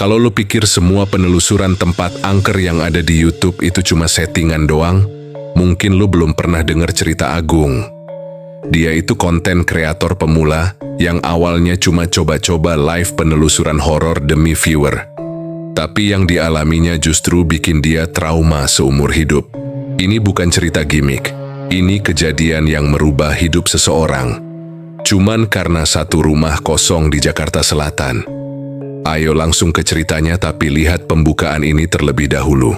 Kalau lu pikir semua penelusuran tempat angker yang ada di YouTube itu cuma settingan doang, mungkin lu belum pernah dengar cerita Agung. Dia itu konten kreator pemula yang awalnya cuma coba-coba live penelusuran horor demi viewer. Tapi yang dialaminya justru bikin dia trauma seumur hidup. Ini bukan cerita gimmick, ini kejadian yang merubah hidup seseorang. Cuman karena satu rumah kosong di Jakarta Selatan. Ayo langsung ke ceritanya, tapi lihat pembukaan ini terlebih dahulu.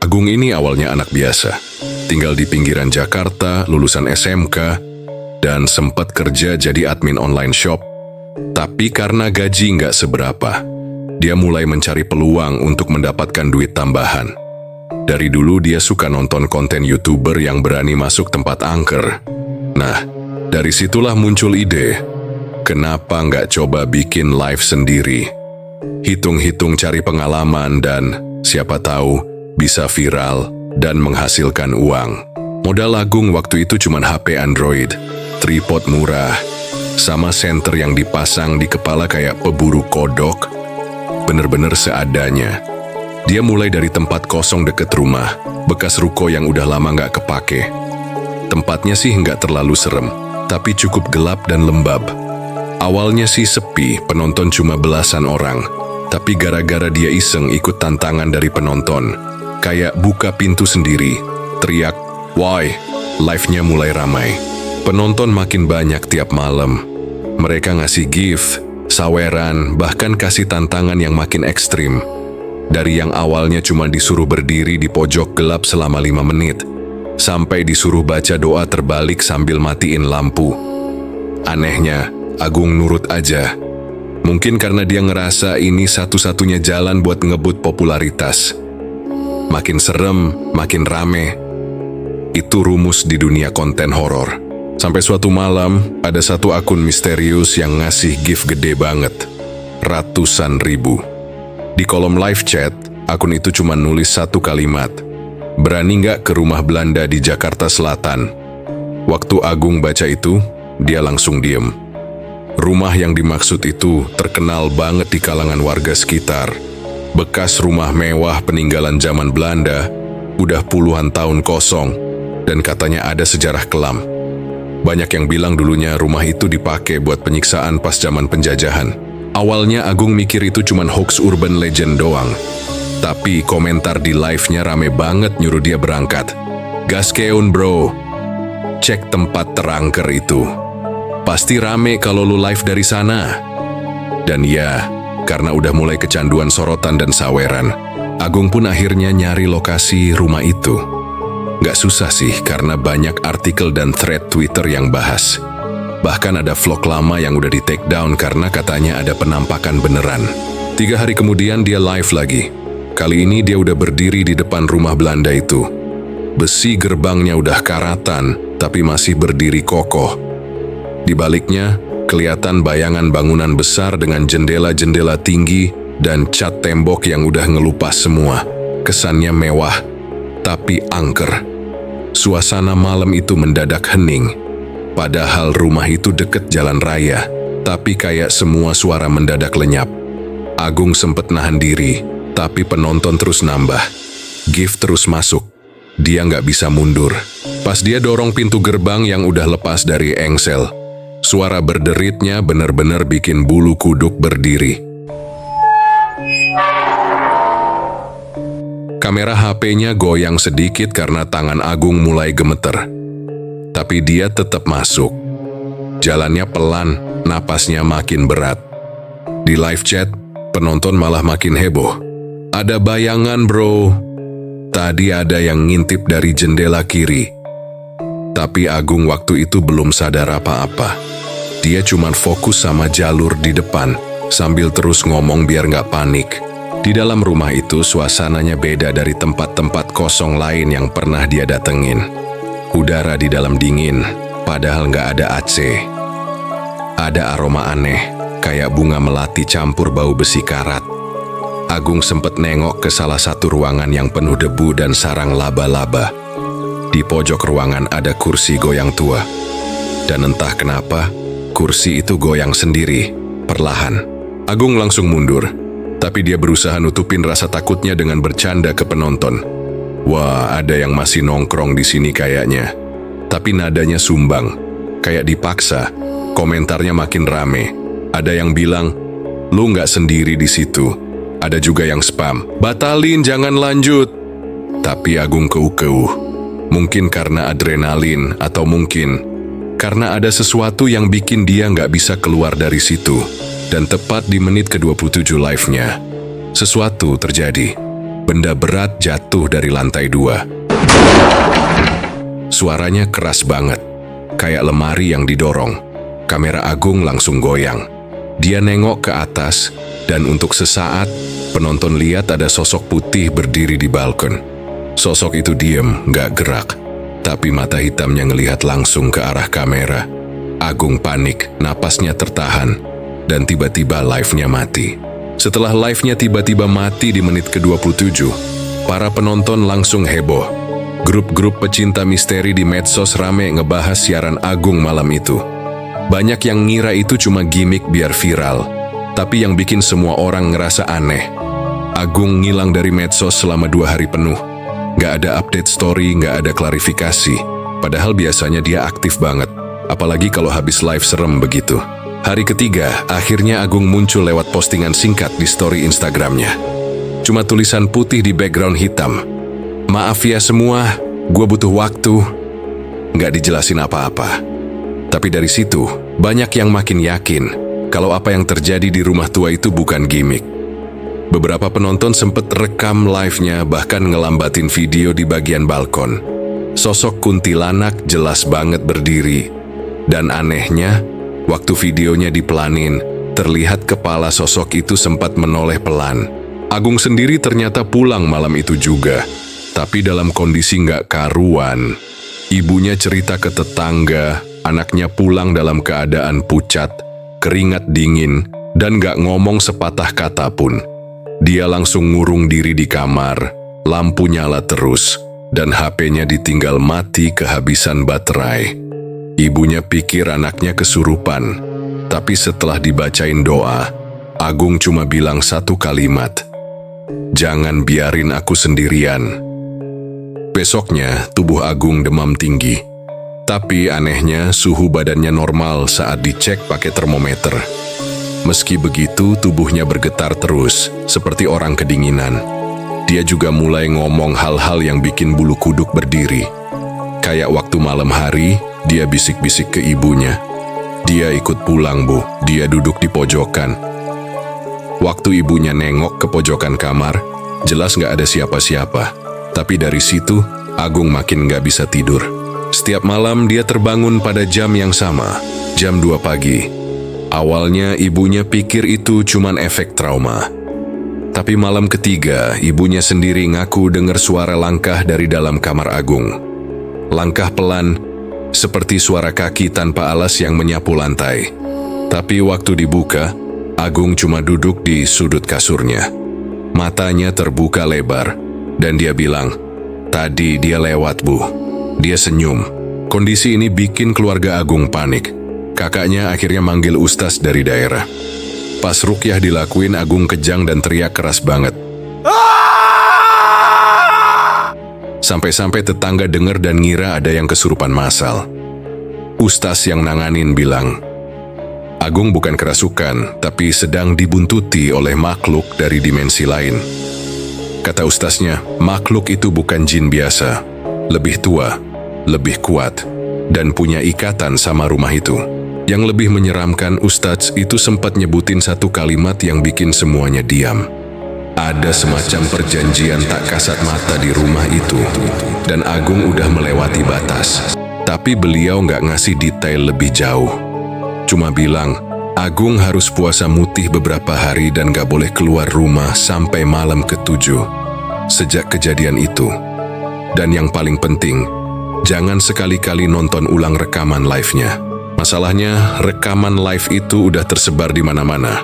Agung ini awalnya anak biasa, tinggal di pinggiran Jakarta, lulusan SMK, dan sempat kerja jadi admin online shop. Tapi karena gaji nggak seberapa, dia mulai mencari peluang untuk mendapatkan duit tambahan. Dari dulu dia suka nonton konten YouTuber yang berani masuk tempat angker. Nah, dari situlah muncul ide, kenapa nggak coba bikin live sendiri? Hitung-hitung cari pengalaman dan siapa tahu bisa viral dan menghasilkan uang. Modal Agung waktu itu cuma HP Android, tripod murah, sama senter yang dipasang di kepala kayak peburu kodok. Bener-bener seadanya. Dia mulai dari tempat kosong deket rumah, bekas ruko yang udah lama nggak kepake. Tempatnya sih nggak terlalu serem, tapi cukup gelap dan lembab. Awalnya sih sepi, penonton cuma belasan orang. Tapi gara-gara dia iseng ikut tantangan dari penonton, kayak buka pintu sendiri, teriak, "Woi!" Live-nya mulai ramai. Penonton makin banyak tiap malam. Mereka ngasih gift, saweran, bahkan kasih tantangan yang makin ekstrim. Dari yang awalnya cuma disuruh berdiri di pojok gelap selama 5 menit, sampai disuruh baca doa terbalik sambil matiin lampu. Anehnya, Agung nurut aja. Mungkin karena dia ngerasa ini satu-satunya jalan buat ngebut popularitas. Makin serem, makin rame. Itu rumus di dunia konten horor. Sampai suatu malam, ada satu akun misterius yang ngasih gift gede banget. Ratusan ribu. Di kolom live chat, akun itu cuma nulis satu kalimat. "Berani nggak ke rumah Belanda di Jakarta Selatan?" Waktu Agung baca itu, dia langsung diem. Rumah yang dimaksud itu terkenal banget di kalangan warga sekitar. Bekas rumah mewah peninggalan zaman Belanda, udah puluhan tahun kosong, dan katanya ada sejarah kelam. Banyak yang bilang dulunya rumah itu dipakai buat penyiksaan pas zaman penjajahan. Awalnya Agung mikir itu cuman hoax urban legend doang. Tapi komentar di live-nya rame banget nyuruh dia berangkat. "Gaskeun bro, cek tempat terangker itu. Pasti rame kalau lu live dari sana." Dan ya, karena udah mulai kecanduan sorotan dan saweran, Agung pun akhirnya nyari lokasi rumah itu. Gak susah sih karena banyak artikel dan thread Twitter yang bahas. Bahkan ada vlog lama yang udah di take down karena katanya ada penampakan beneran. 3 hari kemudian dia live lagi. Kali ini dia udah berdiri di depan rumah Belanda itu. Besi gerbangnya udah karatan, tapi masih berdiri kokoh. Di baliknya, kelihatan bayangan bangunan besar dengan jendela-jendela tinggi dan cat tembok yang udah ngelupas semua. Kesannya mewah, tapi angker. Suasana malam itu mendadak hening. Padahal rumah itu deket jalan raya, tapi kayak semua suara mendadak lenyap. Agung sempet nahan diri, tapi penonton terus nambah. Gift terus masuk. Dia nggak bisa mundur. Pas dia dorong pintu gerbang yang udah lepas dari engsel, suara berderitnya bener-bener bikin bulu kuduk berdiri. Kamera HP-nya goyang sedikit karena tangan Agung mulai gemeter. Tapi dia tetap masuk. Jalannya pelan, napasnya makin berat. Di live chat, penonton malah makin heboh. "Ada bayangan bro. Tadi ada yang ngintip dari jendela kiri." Tapi Agung waktu itu belum sadar apa-apa. Dia cuma fokus sama jalur di depan, sambil terus ngomong biar nggak panik. Di dalam rumah itu suasananya beda dari tempat-tempat kosong lain yang pernah dia datengin. Udara di dalam dingin, padahal nggak ada AC. Ada aroma aneh, kayak bunga melati campur bau besi karat. Agung sempat nengok ke salah satu ruangan yang penuh debu dan sarang laba-laba. Di pojok ruangan ada kursi goyang tua. Dan entah kenapa, kursi itu goyang sendiri, perlahan. Agung langsung mundur, tapi dia berusaha nutupin rasa takutnya dengan bercanda ke penonton. Wah, ada yang masih nongkrong di sini kayaknya. Tapi nadanya sumbang, kayak dipaksa. Komentarnya makin rame. Ada yang bilang, "Lu nggak sendiri di situ." Ada juga yang spam, "Batalin, jangan lanjut." Tapi Agung keu-keu. Mungkin karena adrenalin, atau mungkin karena ada sesuatu yang bikin dia nggak bisa keluar dari situ. Dan tepat di menit ke-27 live-nya, sesuatu terjadi. Benda berat jatuh dari lantai 2. Suaranya keras banget, kayak lemari yang didorong. Kamera Agung langsung goyang. Dia nengok ke atas, dan untuk sesaat, penonton lihat ada sosok putih berdiri di balkon. Sosok itu diem, gak gerak, tapi mata hitamnya ngelihat langsung ke arah kamera. Agung panik, napasnya tertahan, dan tiba-tiba live-nya mati. Setelah live-nya tiba-tiba mati di menit ke-27, para penonton langsung heboh. Grup-grup pecinta misteri di medsos rame ngebahas siaran Agung malam itu. Banyak yang ngira itu cuma gimmick biar viral, tapi yang bikin semua orang ngerasa aneh. Agung ngilang dari medsos selama 2 hari penuh. Gak ada update story, gak ada klarifikasi. Padahal biasanya dia aktif banget, apalagi kalau habis live serem begitu. Hari ketiga, akhirnya Agung muncul lewat postingan singkat di story Instagramnya. Cuma tulisan putih di background hitam. "Maaf ya semua, gue butuh waktu." Gak dijelasin apa-apa. Tapi dari situ, banyak yang makin yakin kalau apa yang terjadi di rumah tua itu bukan gimmick. Beberapa penonton sempat rekam live-nya, bahkan ngelambatin video di bagian balkon. Sosok kuntilanak jelas banget berdiri. Dan anehnya, waktu videonya dipelanin, terlihat kepala sosok itu sempat menoleh pelan. Agung sendiri ternyata pulang malam itu juga, tapi dalam kondisi nggak karuan. Ibunya cerita ke tetangga, anaknya pulang dalam keadaan pucat, keringat dingin, dan gak ngomong sepatah kata pun. Dia langsung ngurung diri di kamar, lampu nyala terus, dan HP-nya ditinggal mati kehabisan baterai. Ibunya pikir anaknya kesurupan, tapi setelah dibacain doa, Agung cuma bilang satu kalimat, "Jangan biarin aku sendirian." Besoknya, tubuh Agung demam tinggi. Tapi anehnya suhu badannya normal saat dicek pakai termometer. Meski begitu, tubuhnya bergetar terus, seperti orang kedinginan. Dia juga mulai ngomong hal-hal yang bikin bulu kuduk berdiri. Kayak waktu malam hari, dia bisik-bisik ke ibunya. Dia ikut pulang, Bu. Dia duduk di pojokan. Waktu ibunya nengok ke pojokan kamar, jelas gak ada siapa-siapa. Tapi dari situ, Agung makin gak bisa tidur. Setiap malam dia terbangun pada jam yang sama, jam 2 pagi. Awalnya ibunya pikir itu cuman efek trauma. Tapi malam ketiga, ibunya sendiri ngaku dengar suara langkah dari dalam kamar Agung. Langkah pelan, seperti suara kaki tanpa alas yang menyapu lantai. Tapi waktu dibuka, Agung cuma duduk di sudut kasurnya. Matanya terbuka lebar, dan dia bilang, "Tadi dia lewat, Bu." Dia senyum. Kondisi ini bikin keluarga Agung panik. Kakaknya akhirnya manggil ustaz dari daerah. Pas rukyah dilakuin, Agung kejang dan teriak keras banget. Sampai-sampai tetangga dengar dan ngira ada yang kesurupan massal. Ustaz yang nanganin bilang, Agung bukan kerasukan, tapi sedang dibuntuti oleh makhluk dari dimensi lain. Kata ustaznya, makhluk itu bukan jin biasa. Lebih tua, lebih kuat, dan punya ikatan sama rumah itu. Yang lebih menyeramkan, ustadz itu sempat nyebutin satu kalimat yang bikin semuanya diam. Ada semacam perjanjian tak kasat mata di rumah itu, dan Agung udah melewati batas. Tapi beliau nggak ngasih detail lebih jauh. Cuma bilang, Agung harus puasa mutih beberapa hari dan gak boleh keluar rumah sampai malam ke-7. Sejak kejadian itu. Dan yang paling penting, jangan sekali-kali nonton ulang rekaman live-nya. Masalahnya, rekaman live itu udah tersebar di mana-mana.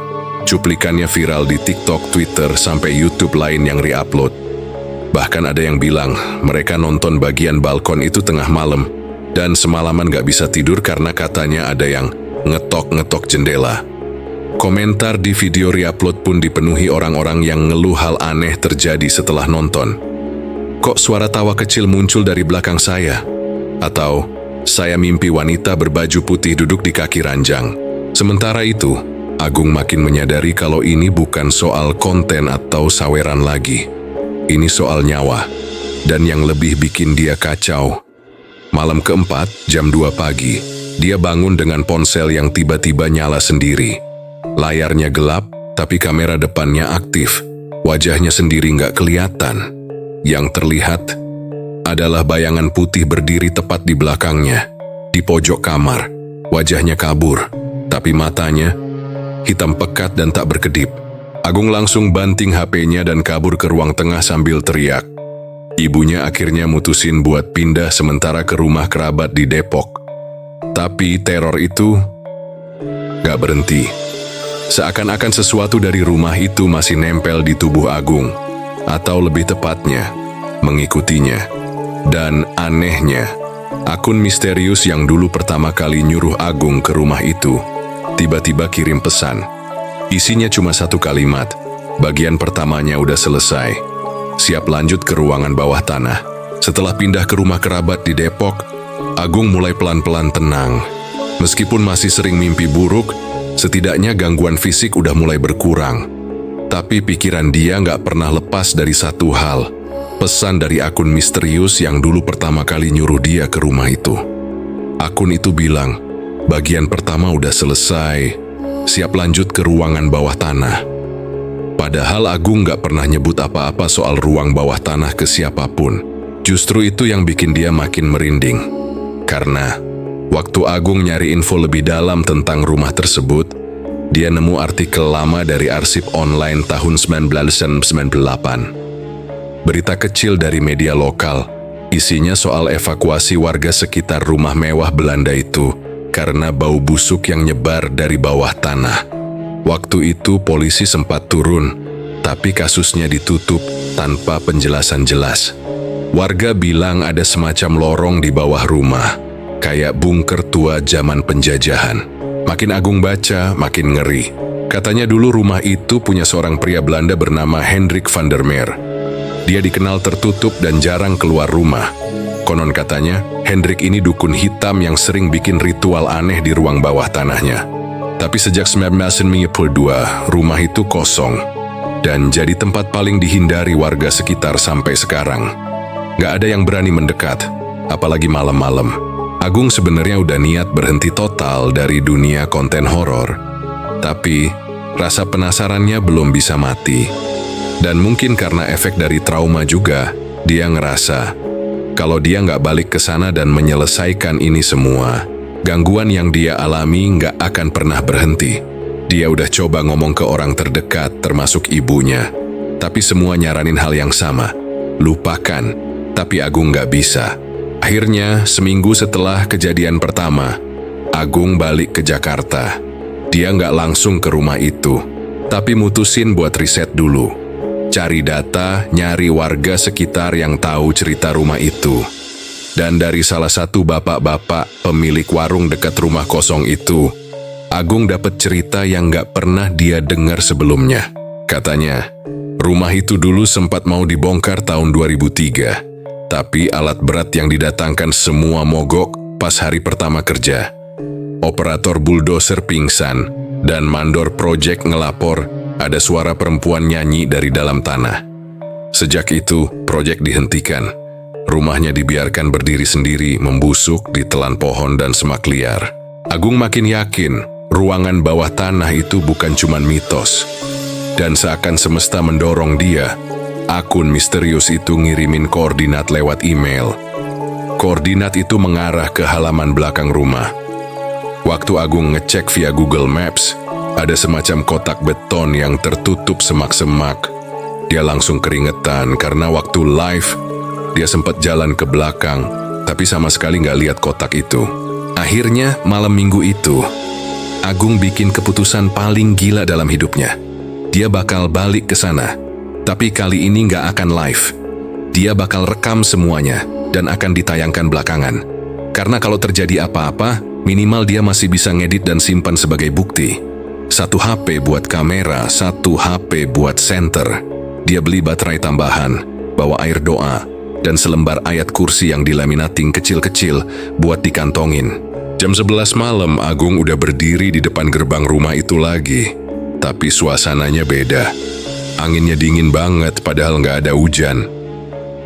Cuplikannya viral di TikTok, Twitter, sampai YouTube lain yang re-upload. Bahkan ada yang bilang mereka nonton bagian balkon itu tengah malam dan semalaman gak bisa tidur karena katanya ada yang ngetok-ngetok jendela. Komentar di video re-upload pun dipenuhi orang-orang yang ngeluh hal aneh terjadi setelah nonton. Kok suara tawa kecil muncul dari belakang saya? Atau saya mimpi wanita berbaju putih duduk di kaki ranjang. Sementara itu, Agung makin menyadari kalau ini bukan soal konten atau saweran lagi. Ini soal nyawa. Dan yang lebih bikin dia kacau, malam keempat, jam 2 pagi, dia bangun dengan ponsel yang tiba-tiba nyala sendiri. Layarnya gelap, tapi kamera depannya aktif. Wajahnya sendiri nggak kelihatan. Yang terlihat adalah bayangan putih berdiri tepat di belakangnya, di pojok kamar. Wajahnya kabur, tapi matanya hitam pekat dan tak berkedip. Agung langsung banting HP-nya dan kabur ke ruang tengah sambil teriak. Ibunya akhirnya mutusin buat pindah sementara ke rumah kerabat di Depok. Tapi teror itu gak berhenti. Seakan-akan sesuatu dari rumah itu masih nempel di tubuh Agung. Atau lebih tepatnya, mengikutinya. Dan anehnya, akun misterius yang dulu pertama kali nyuruh Agung ke rumah itu, tiba-tiba kirim pesan. Isinya cuma satu kalimat, bagian pertamanya udah selesai. Siap lanjut ke ruangan bawah tanah. Setelah pindah ke rumah kerabat di Depok, Agung mulai pelan-pelan tenang. Meskipun masih sering mimpi buruk, setidaknya gangguan fisik udah mulai berkurang. Tapi pikiran dia nggak pernah lepas dari satu hal, pesan dari akun misterius yang dulu pertama kali nyuruh dia ke rumah itu. Akun itu bilang, bagian pertama udah selesai, siap lanjut ke ruangan bawah tanah. Padahal Agung gak pernah nyebut apa-apa soal ruang bawah tanah ke siapapun. Justru itu yang bikin dia makin merinding. Karena waktu Agung nyari info lebih dalam tentang rumah tersebut, dia nemu artikel lama dari arsip online tahun 1998. Berita kecil dari media lokal, isinya soal evakuasi warga sekitar rumah mewah Belanda itu karena bau busuk yang nyebar dari bawah tanah. Waktu itu polisi sempat turun, tapi kasusnya ditutup tanpa penjelasan jelas. Warga bilang ada semacam lorong di bawah rumah, kayak bunker tua zaman penjajahan. Makin Agung baca, makin ngeri. Katanya dulu rumah itu punya seorang pria Belanda bernama Hendrik van der Meer. Dia dikenal tertutup dan jarang keluar rumah. Konon katanya, Hendrik ini dukun hitam yang sering bikin ritual aneh di ruang bawah tanahnya. Tapi sejak 1992, rumah itu kosong dan jadi tempat paling dihindari warga sekitar sampai sekarang. Gak ada yang berani mendekat, apalagi malam-malam. Agung sebenarnya udah niat berhenti total dari dunia konten horor. Tapi, rasa penasarannya belum bisa mati. Dan mungkin karena efek dari trauma juga, dia ngerasa kalau dia nggak balik ke sana dan menyelesaikan ini semua, gangguan yang dia alami nggak akan pernah berhenti. Dia udah coba ngomong ke orang terdekat, termasuk ibunya. Tapi semua nyaranin hal yang sama. Lupakan, tapi Agung nggak bisa. Akhirnya, seminggu setelah kejadian pertama, Agung balik ke Jakarta. Dia nggak langsung ke rumah itu, tapi mutusin buat riset dulu. Cari data, nyari warga sekitar yang tahu cerita rumah itu. Dan dari salah satu bapak-bapak pemilik warung dekat rumah kosong itu, Agung dapat cerita yang gak pernah dia dengar sebelumnya. Katanya, rumah itu dulu sempat mau dibongkar tahun 2003, tapi alat berat yang didatangkan semua mogok pas hari pertama kerja. Operator bulldozer pingsan, dan mandor proyek ngelapor ada suara perempuan nyanyi dari dalam tanah. Sejak itu, proyek dihentikan. Rumahnya dibiarkan berdiri sendiri, membusuk di telan pohon dan semak liar. Agung makin yakin, ruangan bawah tanah itu bukan cuma mitos. Dan seakan semesta mendorong dia, akun misterius itu ngirimin koordinat lewat email. Koordinat itu mengarah ke halaman belakang rumah. Waktu Agung ngecek via Google Maps, ada semacam kotak beton yang tertutup semak-semak. Dia langsung keringetan karena waktu live, dia sempat jalan ke belakang, tapi sama sekali nggak lihat kotak itu. Akhirnya, malam minggu itu, Agung bikin keputusan paling gila dalam hidupnya. Dia bakal balik ke sana. Tapi kali ini nggak akan live. Dia bakal rekam semuanya dan akan ditayangkan belakangan. Karena kalau terjadi apa-apa, minimal dia masih bisa ngedit dan simpan sebagai bukti. 1 HP buat kamera, 1 HP buat center. Dia beli baterai tambahan, bawa air doa, dan selembar ayat kursi yang dilaminating kecil-kecil buat dikantongin. Jam 11 malam, Agung udah berdiri di depan gerbang rumah itu lagi. Tapi suasananya beda. Anginnya dingin banget padahal nggak ada hujan.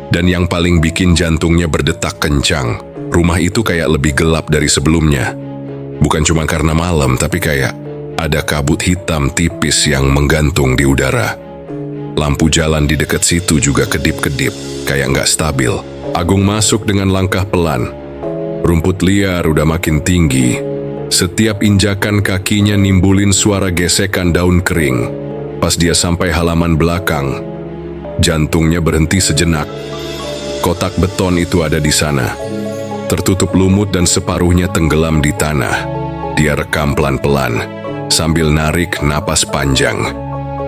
Dan yang paling bikin jantungnya berdetak kencang, rumah itu kayak lebih gelap dari sebelumnya. Bukan cuma karena malam, tapi kayak ada kabut hitam tipis yang menggantung di udara. Lampu jalan di dekat situ juga kedip-kedip, kayak nggak stabil. Agung masuk dengan langkah pelan. Rumput liar udah makin tinggi. Setiap injakan kakinya nimbulin suara gesekan daun kering. Pas dia sampai halaman belakang, jantungnya berhenti sejenak. Kotak beton itu ada di sana, tertutup lumut dan separuhnya tenggelam di tanah. Dia rekam pelan-pelan, sambil narik napas panjang.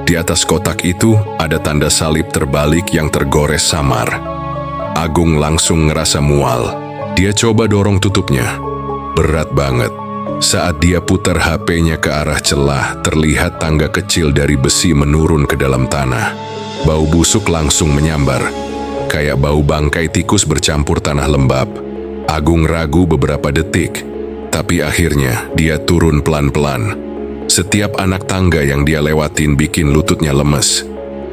Di atas kotak itu ada tanda salib terbalik yang tergores samar. Agung langsung ngerasa mual. Dia coba dorong tutupnya. Berat banget. Saat dia putar HP-nya ke arah celah, terlihat tangga kecil dari besi menurun ke dalam tanah. Bau busuk langsung menyambar, kayak bau bangkai tikus bercampur tanah lembab. Agung ragu beberapa detik, tapi akhirnya dia turun pelan-pelan. Setiap anak tangga yang dia lewatin bikin lututnya lemes.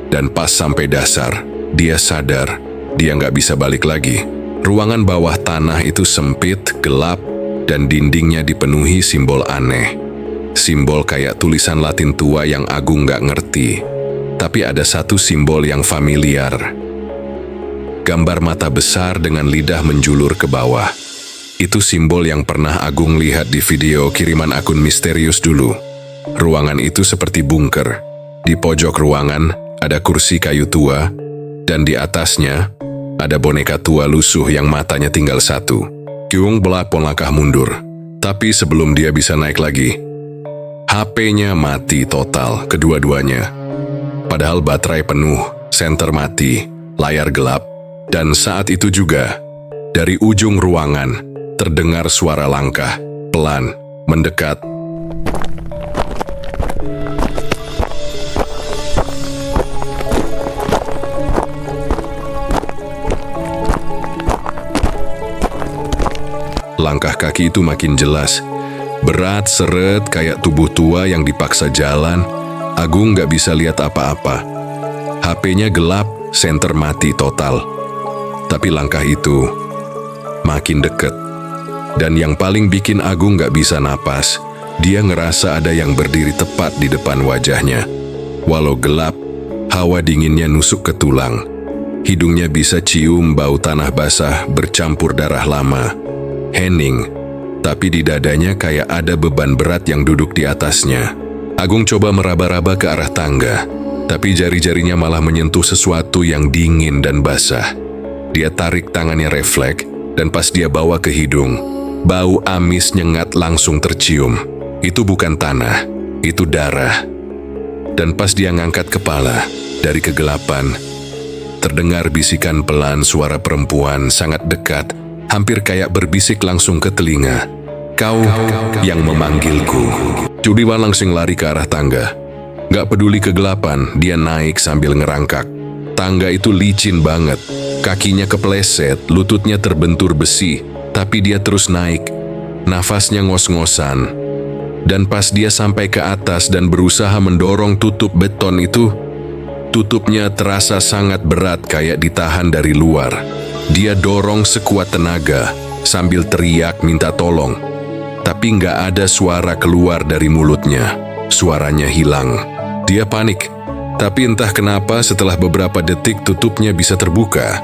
Dan pas sampai dasar, dia sadar dia nggak bisa balik lagi. Ruangan bawah tanah itu sempit, gelap, dan dindingnya dipenuhi simbol aneh. Simbol kayak tulisan Latin tua yang Agung nggak ngerti. Tapi ada satu simbol yang familiar. Gambar mata besar dengan lidah menjulur ke bawah. Itu simbol yang pernah Agung lihat di video kiriman akun misterius dulu. Ruangan itu seperti bunker. Di pojok ruangan ada kursi kayu tua, dan di atasnya ada boneka tua lusuh yang matanya tinggal 1. Kyung belapon langkah mundur, tapi sebelum dia bisa naik lagi, HP-nya mati total kedua-duanya. Padahal baterai penuh, senter mati, layar gelap, dan saat itu juga, dari ujung ruangan, terdengar suara langkah, pelan, mendekat. Langkah kaki itu makin jelas, berat seret kayak tubuh tua yang dipaksa jalan. Agung nggak bisa lihat apa-apa. HP-nya gelap, senter mati total. Tapi langkah itu makin deket. Dan yang paling bikin Agung nggak bisa napas, dia ngerasa ada yang berdiri tepat di depan wajahnya. Walau gelap, hawa dinginnya nusuk ke tulang. Hidungnya bisa cium bau tanah basah bercampur darah lama. Hening, tapi di dadanya kayak ada beban berat yang duduk di atasnya. Agung coba meraba-raba ke arah tangga, tapi jari-jarinya malah menyentuh sesuatu yang dingin dan basah. Dia tarik tangannya refleks, dan pas dia bawa ke hidung, bau amis nyengat langsung tercium. Itu bukan tanah, itu darah. Dan pas dia ngangkat kepala, dari kegelapan, terdengar bisikan pelan suara perempuan sangat dekat, hampir kayak berbisik langsung ke telinga. Kau yang memanggilku. Judiwan langsung lari ke arah tangga. Gak peduli kegelapan, dia naik sambil ngerangkak. Tangga itu licin banget. Kakinya kepleset, lututnya terbentur besi. Tapi dia terus naik. Nafasnya ngos-ngosan. Dan pas dia sampai ke atas dan berusaha mendorong tutup beton itu, tutupnya terasa sangat berat kayak ditahan dari luar. Dia dorong sekuat tenaga sambil teriak minta tolong. Tapi nggak ada suara keluar dari mulutnya. Suaranya hilang. Dia panik. Tapi entah kenapa setelah beberapa detik tutupnya bisa terbuka.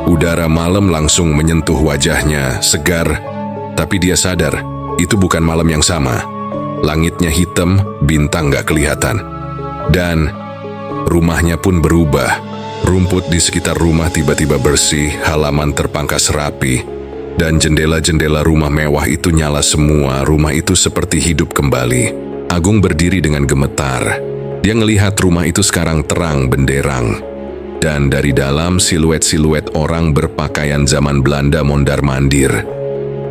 Udara malam langsung menyentuh wajahnya, segar. Tapi dia sadar, itu bukan malam yang sama. Langitnya hitam, bintang nggak kelihatan. Dan rumahnya pun berubah. Rumput di sekitar rumah tiba-tiba bersih, halaman terpangkas rapi, Dan jendela-jendela rumah mewah itu nyala semua. Rumah itu seperti hidup kembali. Agung berdiri dengan gemetar. Dia ngelihat rumah itu sekarang terang benderang. Dan dari dalam siluet-siluet orang berpakaian zaman Belanda mondar-mandir.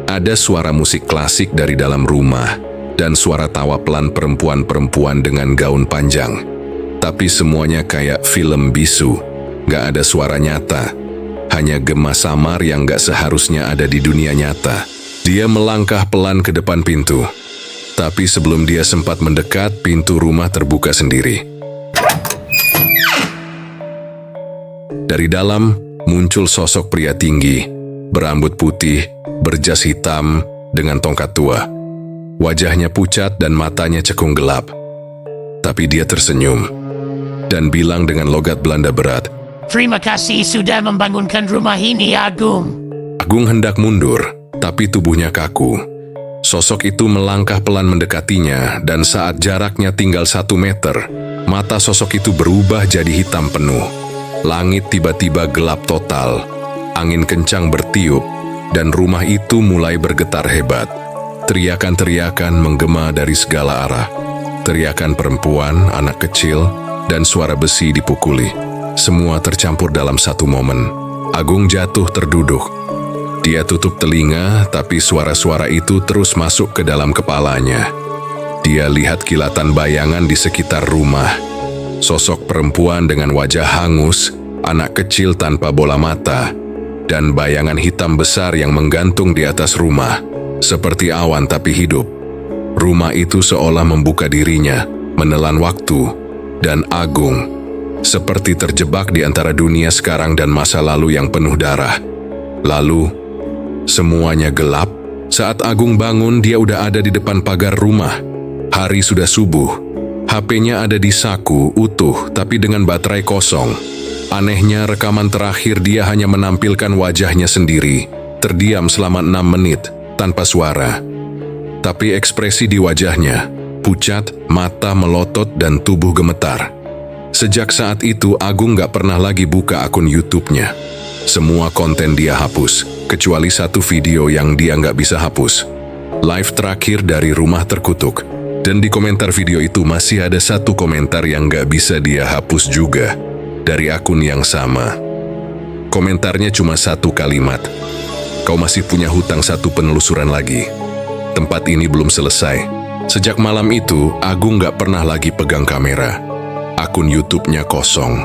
Ada suara musik klasik dari dalam rumah dan suara tawa pelan perempuan-perempuan dengan gaun panjang. Tapi semuanya kayak film bisu, gak ada suara nyata. Hanya gema samar yang gak seharusnya ada di dunia nyata. Dia melangkah pelan ke depan pintu. Tapi sebelum dia sempat mendekat, pintu rumah terbuka sendiri. Dari dalam muncul sosok pria tinggi, berambut putih, berjas hitam, dengan tongkat tua. Wajahnya pucat dan matanya cekung gelap. Tapi dia tersenyum dan bilang dengan logat Belanda berat, "Terima kasih sudah membangunkan rumah ini, Agung." Agung hendak mundur, tapi tubuhnya kaku. Sosok itu melangkah pelan mendekatinya, dan saat jaraknya tinggal 1 meter, mata sosok itu berubah jadi hitam penuh. Langit tiba-tiba gelap total, angin kencang bertiup, dan rumah itu mulai bergetar hebat. Teriakan-teriakan menggema dari segala arah. Teriakan perempuan, anak kecil, dan suara besi dipukuli. Semua tercampur dalam satu momen. Agung jatuh terduduk. Dia tutup telinga, tapi suara-suara itu terus masuk ke dalam kepalanya. Dia lihat kilatan bayangan di sekitar rumah. Sosok perempuan dengan wajah hangus, anak kecil tanpa bola mata, dan bayangan hitam besar yang menggantung di atas rumah, seperti awan tapi hidup. Rumah itu seolah membuka dirinya, menelan waktu, dan Agung seperti terjebak di antara dunia sekarang dan masa lalu yang penuh darah. Lalu, semuanya gelap. Saat Agung bangun, dia udah ada di depan pagar rumah. Hari sudah subuh. HP-nya ada di saku, utuh, tapi dengan baterai kosong. Anehnya, rekaman terakhir dia hanya menampilkan wajahnya sendiri, terdiam selama 6 menit, tanpa suara. Tapi ekspresi di wajahnya, pucat, mata melotot, dan tubuh gemetar. Sejak saat itu, Agung gak pernah lagi buka akun YouTube-nya. Semua konten dia hapus, kecuali satu video yang dia gak bisa hapus. Live terakhir dari rumah terkutuk. Dan di komentar video itu masih ada satu komentar yang gak bisa dia hapus juga, dari akun yang sama. Komentarnya cuma satu kalimat, "Kau masih punya hutang 1 penelusuran lagi. Tempat ini belum selesai." Sejak malam itu, Agung gak pernah lagi pegang kamera. Akun YouTube-nya kosong.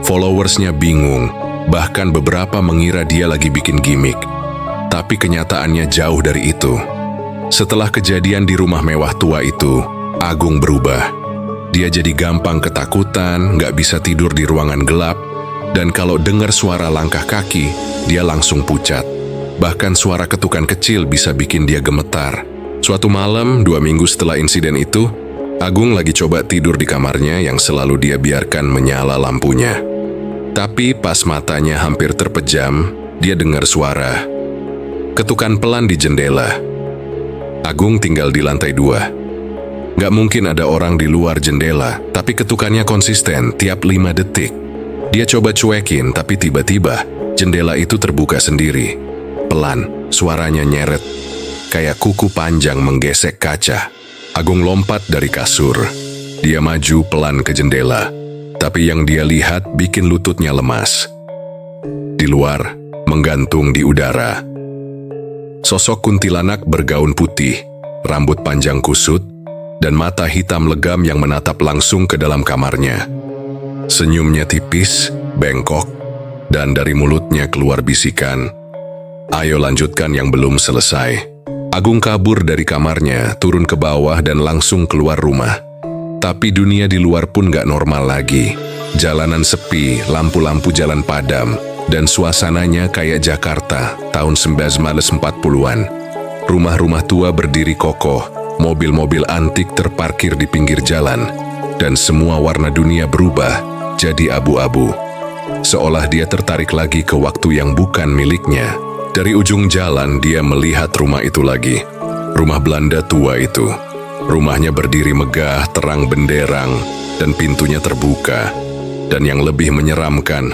Followersnya bingung, bahkan beberapa mengira dia lagi bikin gimmick. Tapi kenyataannya jauh dari itu. Setelah kejadian di rumah mewah tua itu, Agung berubah. Dia jadi gampang ketakutan, gak bisa tidur di ruangan gelap, dan kalau dengar suara langkah kaki, dia langsung pucat. Bahkan suara ketukan kecil bisa bikin dia gemetar. Suatu malam, 2 minggu setelah insiden itu, Agung lagi coba tidur di kamarnya yang selalu dia biarkan menyala lampunya. Tapi pas matanya hampir terpejam, dia dengar suara ketukan pelan di jendela. Agung tinggal di lantai 2. Gak mungkin ada orang di luar jendela, tapi ketukannya konsisten tiap 5 detik. Dia coba cuekin, tapi tiba-tiba jendela itu terbuka sendiri. Pelan, suaranya nyeret, kayak kuku panjang menggesek kaca. Agung lompat dari kasur. Dia maju pelan ke jendela, tapi yang dia lihat bikin lututnya lemas. Di luar, menggantung di udara, sosok kuntilanak bergaun putih, rambut panjang kusut, dan mata hitam legam yang menatap langsung ke dalam kamarnya. Senyumnya tipis, bengkok, dan dari mulutnya keluar bisikan, "Ayo lanjutkan yang belum selesai." Agung kabur dari kamarnya, turun ke bawah dan langsung keluar rumah. Tapi dunia di luar pun gak normal lagi. Jalanan sepi, lampu-lampu jalan padam, dan suasananya kayak Jakarta tahun 1940-an. Rumah-rumah tua berdiri kokoh, mobil-mobil antik terparkir di pinggir jalan, dan semua warna dunia berubah jadi abu-abu. Seolah dia tertarik lagi ke waktu yang bukan miliknya. Dari ujung jalan dia melihat rumah itu lagi. Rumah Belanda tua itu. Rumahnya berdiri megah, terang benderang, dan pintunya terbuka. Dan yang lebih menyeramkan,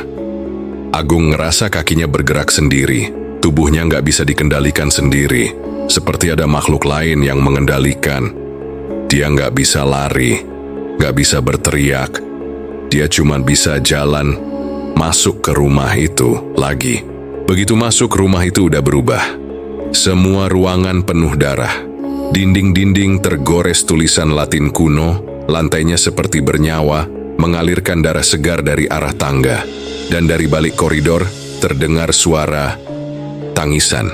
Agung ngerasa kakinya bergerak sendiri. Tubuhnya nggak bisa dikendalikan sendiri, seperti ada makhluk lain yang mengendalikan. Dia nggak bisa lari, nggak bisa berteriak. Dia cuma bisa jalan masuk ke rumah itu lagi. Begitu masuk, rumah itu udah berubah. Semua ruangan penuh darah. Dinding-dinding tergores tulisan Latin kuno, lantainya seperti bernyawa, mengalirkan darah segar dari arah tangga. Dan dari balik koridor terdengar suara tangisan.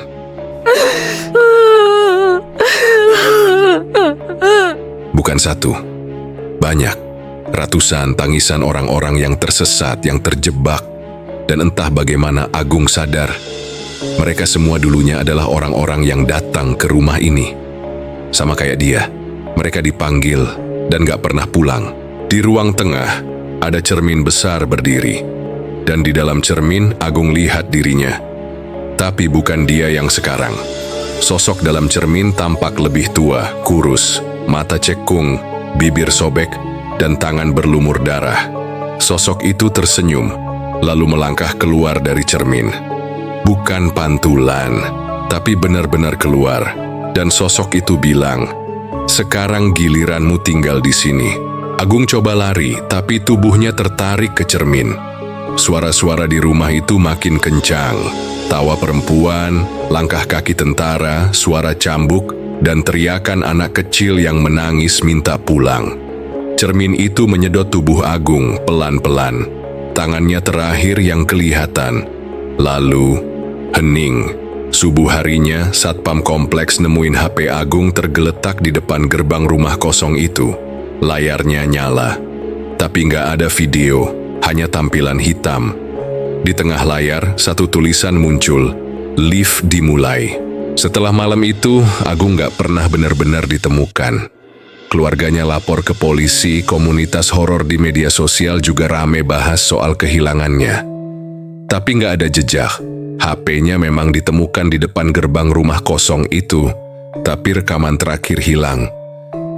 Bukan satu, banyak. Ratusan tangisan orang-orang yang tersesat, yang terjebak. Dan entah bagaimana Agung sadar, mereka semua dulunya adalah orang-orang yang datang ke rumah ini. Sama kayak dia, mereka dipanggil dan gak pernah pulang. Di ruang tengah, ada cermin besar berdiri. Dan di dalam cermin, Agung lihat dirinya. Tapi bukan dia yang sekarang. Sosok dalam cermin tampak lebih tua, kurus, mata cekung, bibir sobek, dan tangan berlumur darah. Sosok itu tersenyum, lalu melangkah keluar dari cermin. Bukan pantulan, tapi benar-benar keluar. Dan sosok itu bilang, "Sekarang giliranmu tinggal di sini." Agung coba lari, tapi tubuhnya tertarik ke cermin. Suara-suara di rumah itu makin kencang. Tawa perempuan, langkah kaki tentara, suara cambuk, dan teriakan anak kecil yang menangis minta pulang. Cermin itu menyedot tubuh Agung pelan-pelan. Tangannya terakhir yang kelihatan. Lalu, hening. Subuh harinya, Satpam Kompleks nemuin HP Agung tergeletak di depan gerbang rumah kosong itu. Layarnya nyala, tapi nggak ada video, hanya tampilan hitam. Di tengah layar, satu tulisan muncul, "Lift dimulai." Setelah malam itu, Agung nggak pernah benar-benar ditemukan. Keluarganya lapor ke polisi, komunitas horor di media sosial juga rame bahas soal kehilangannya. Tapi nggak ada jejak. HP-nya memang ditemukan di depan gerbang rumah kosong itu, tapi rekaman terakhir hilang.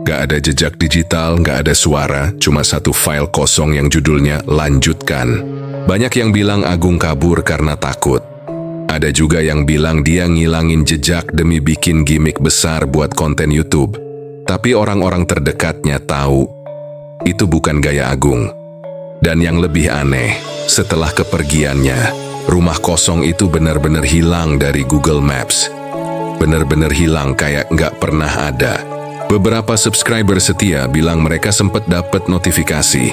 Nggak ada jejak digital, nggak ada suara, cuma satu file kosong yang judulnya "Lanjutkan". Banyak yang bilang Agung kabur karena takut. Ada juga yang bilang dia ngilangin jejak demi bikin gimmick besar buat konten YouTube. Tapi orang-orang terdekatnya tahu, itu bukan gaya Agung. Dan yang lebih aneh, setelah kepergiannya, rumah kosong itu benar-benar hilang dari Google Maps. Benar-benar hilang kayak nggak pernah ada. Beberapa subscriber setia bilang mereka sempat dapat notifikasi,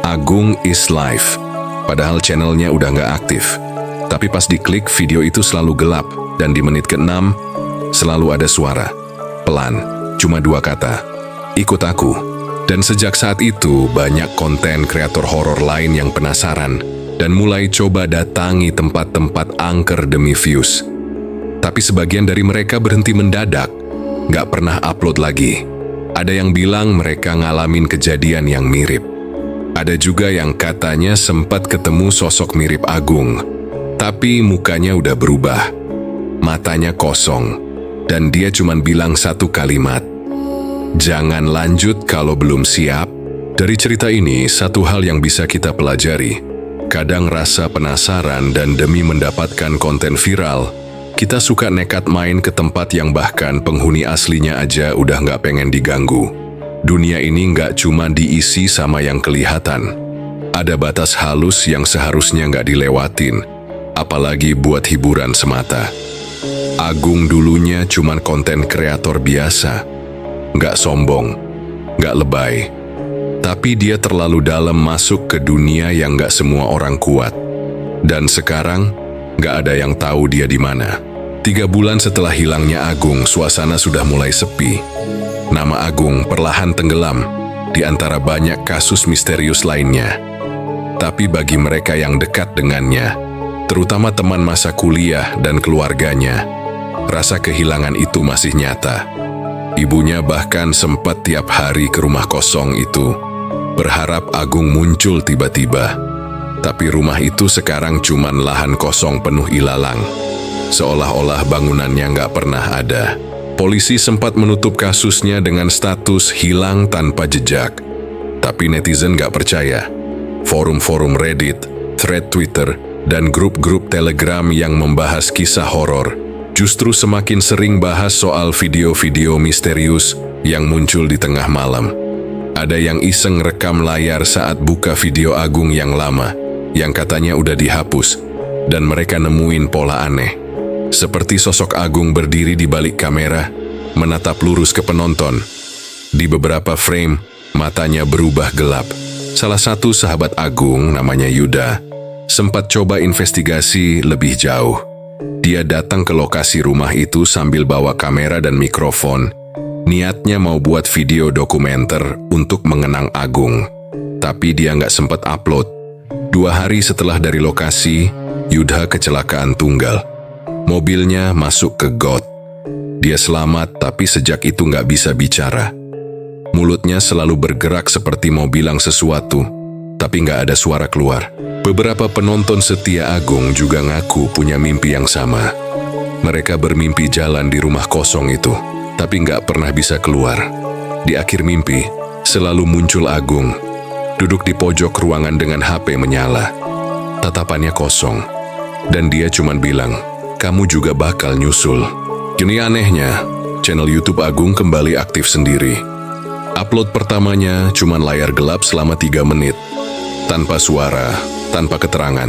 "Agung is live." Padahal channelnya udah nggak aktif. Tapi pas diklik, video itu selalu gelap. Dan di menit ke-6, selalu ada suara. Pelan, cuma 2 kata, "Ikut aku." Dan sejak saat itu, banyak konten kreator horor lain yang penasaran dan mulai coba datangi tempat-tempat angker demi views. Tapi sebagian dari mereka berhenti mendadak, nggak pernah upload lagi. Ada yang bilang mereka ngalamin kejadian yang mirip. Ada juga yang katanya sempat ketemu sosok mirip Agung, tapi mukanya udah berubah. Matanya kosong, dan dia cuma bilang satu kalimat, "Jangan lanjut kalau belum siap." Dari cerita ini, satu hal yang bisa kita pelajari. Kadang rasa penasaran dan demi mendapatkan konten viral, kita suka nekat main ke tempat yang bahkan penghuni aslinya aja udah nggak pengen diganggu. Dunia ini nggak cuma diisi sama yang kelihatan. Ada batas halus yang seharusnya nggak dilewatin, apalagi buat hiburan semata. Agung dulunya cuma konten kreator biasa. Nggak sombong, nggak lebay. Tapi dia terlalu dalam masuk ke dunia yang nggak semua orang kuat. Dan sekarang, nggak ada yang tahu dia di mana. 3 bulan setelah hilangnya Agung, suasana sudah mulai sepi. Nama Agung perlahan tenggelam di antara banyak kasus misterius lainnya. Tapi bagi mereka yang dekat dengannya, terutama teman masa kuliah dan keluarganya, rasa kehilangan itu masih nyata. Ibunya bahkan sempat tiap hari ke rumah kosong itu, berharap Agung muncul tiba-tiba. Tapi rumah itu sekarang cuman lahan kosong penuh ilalang. Seolah-olah bangunannya nggak pernah ada. Polisi sempat menutup kasusnya dengan status hilang tanpa jejak. Tapi netizen nggak percaya. Forum-forum Reddit, thread Twitter, Dan grup-grup Telegram yang membahas kisah horor justru semakin sering bahas soal video-video misterius yang muncul di tengah malam. Ada yang iseng rekam layar saat buka video Agung yang lama, yang katanya udah dihapus, dan mereka nemuin pola aneh. Seperti sosok Agung berdiri di balik kamera, menatap lurus ke penonton. Di beberapa frame, matanya berubah gelap. Salah satu sahabat Agung, namanya Yuda, sempat coba investigasi lebih jauh. Dia datang ke lokasi rumah itu sambil bawa kamera dan mikrofon. Niatnya mau buat video dokumenter untuk mengenang Agung. Tapi dia nggak sempat upload. 2 hari setelah dari lokasi, Yuda kecelakaan tunggal. Mobilnya masuk ke got. Dia selamat, tapi sejak itu nggak bisa bicara. Mulutnya selalu bergerak seperti mau bilang sesuatu, tapi nggak ada suara keluar. Beberapa penonton setia Agung juga ngaku punya mimpi yang sama. Mereka bermimpi jalan di rumah kosong itu, tapi nggak pernah bisa keluar. Di akhir mimpi, selalu muncul Agung, duduk di pojok ruangan dengan HP menyala. Tatapannya kosong, dan dia cuman bilang, "Kamu juga bakal nyusul." Kini anehnya, channel YouTube Agung kembali aktif sendiri. Upload pertamanya cuman layar gelap selama 3 menit, tanpa suara, tanpa keterangan.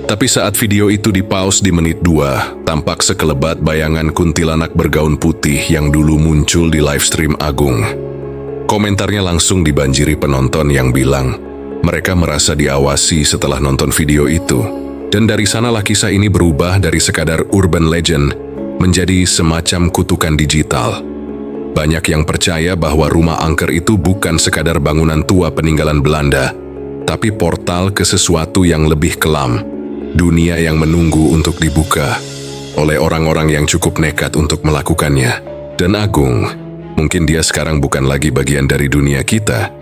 Tapi saat video itu di-pause di menit 2, tampak sekelebat bayangan kuntilanak bergaun putih yang dulu muncul di live stream Agung. Komentarnya langsung dibanjiri penonton yang bilang, mereka merasa diawasi setelah nonton video itu. Dan dari sanalah kisah ini berubah dari sekadar urban legend menjadi semacam kutukan digital. Banyak yang percaya bahwa rumah angker itu bukan sekadar bangunan tua peninggalan Belanda, tapi portal ke sesuatu yang lebih kelam, dunia yang menunggu untuk dibuka oleh orang-orang yang cukup nekat untuk melakukannya. Dan Agung, mungkin dia sekarang bukan lagi bagian dari dunia kita,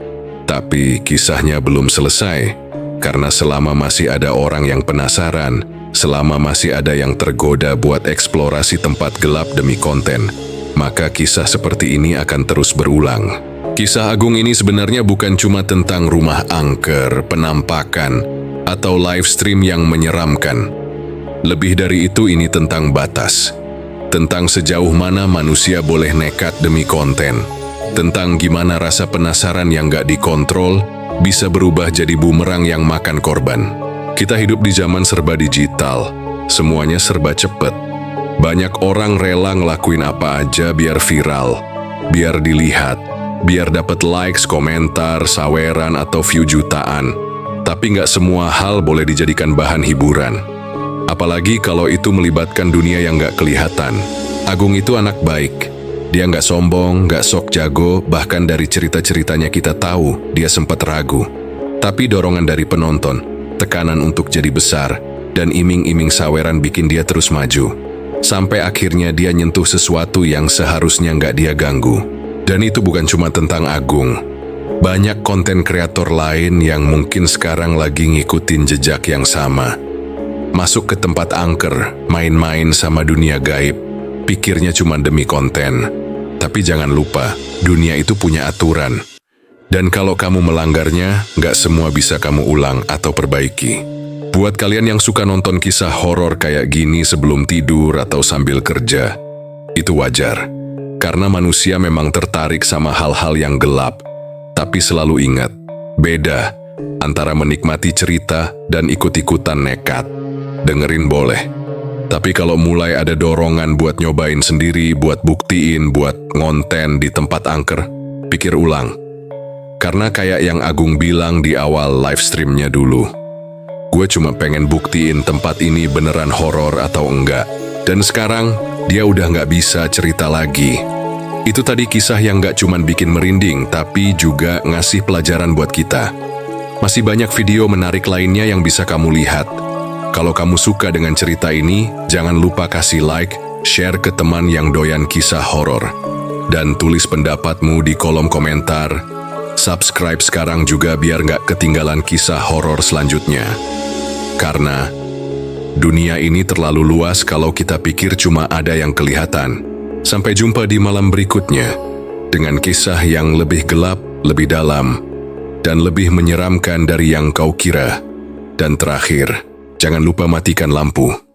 tapi kisahnya belum selesai, karena selama masih ada orang yang penasaran, selama masih ada yang tergoda buat eksplorasi tempat gelap demi konten, maka kisah seperti ini akan terus berulang. Kisah Agung ini sebenarnya bukan cuma tentang rumah angker, penampakan, atau live stream yang menyeramkan. Lebih dari itu, ini tentang batas. Tentang sejauh mana manusia boleh nekat demi konten. Tentang gimana rasa penasaran yang gak dikontrol bisa berubah jadi bumerang yang makan korban. Kita hidup di zaman serba digital. Semuanya serba cepet. Banyak orang rela ngelakuin apa aja biar viral, biar dilihat, biar dapat likes, komentar, saweran, atau view jutaan. Tapi nggak semua hal boleh dijadikan bahan hiburan. Apalagi kalau itu melibatkan dunia yang nggak kelihatan. Agung itu anak baik. Dia nggak sombong, nggak sok jago, bahkan dari cerita-ceritanya kita tahu dia sempat ragu. Tapi dorongan dari penonton, tekanan untuk jadi besar, dan iming-iming saweran bikin dia terus maju. Sampai akhirnya dia nyentuh sesuatu yang seharusnya nggak dia ganggu. Dan itu bukan cuma tentang Agung. Banyak konten kreator lain yang mungkin sekarang lagi ngikutin jejak yang sama. Masuk ke tempat angker, main-main sama dunia gaib, pikirnya cuma demi konten. Tapi jangan lupa, dunia itu punya aturan. Dan kalau kamu melanggarnya, nggak semua bisa kamu ulang atau perbaiki. Buat kalian yang suka nonton kisah horor kayak gini sebelum tidur atau sambil kerja, itu wajar. Karena manusia memang tertarik sama hal-hal yang gelap. Tapi selalu ingat, beda antara menikmati cerita dan ikut-ikutan nekat. Dengerin boleh. Tapi kalau mulai ada dorongan buat nyobain sendiri, buat buktiin, buat ngonten di tempat angker, pikir ulang. Karena kayak yang Agung bilang di awal live streamnya dulu, gue cuma pengen buktiin tempat ini beneran horor atau enggak. Dan sekarang, dia udah nggak bisa cerita lagi. Itu tadi kisah yang nggak cuma bikin merinding, tapi juga ngasih pelajaran buat kita. Masih banyak video menarik lainnya yang bisa kamu lihat. Kalau kamu suka dengan cerita ini, jangan lupa kasih like, share ke teman yang doyan kisah horor. Dan tulis pendapatmu di kolom komentar. Subscribe sekarang juga biar nggak ketinggalan kisah horor selanjutnya. Karena dunia ini terlalu luas kalau kita pikir cuma ada yang kelihatan. Sampai jumpa di malam berikutnya, dengan kisah yang lebih gelap, lebih dalam, dan lebih menyeramkan dari yang kau kira. Dan terakhir, Jangan lupa matikan lampu.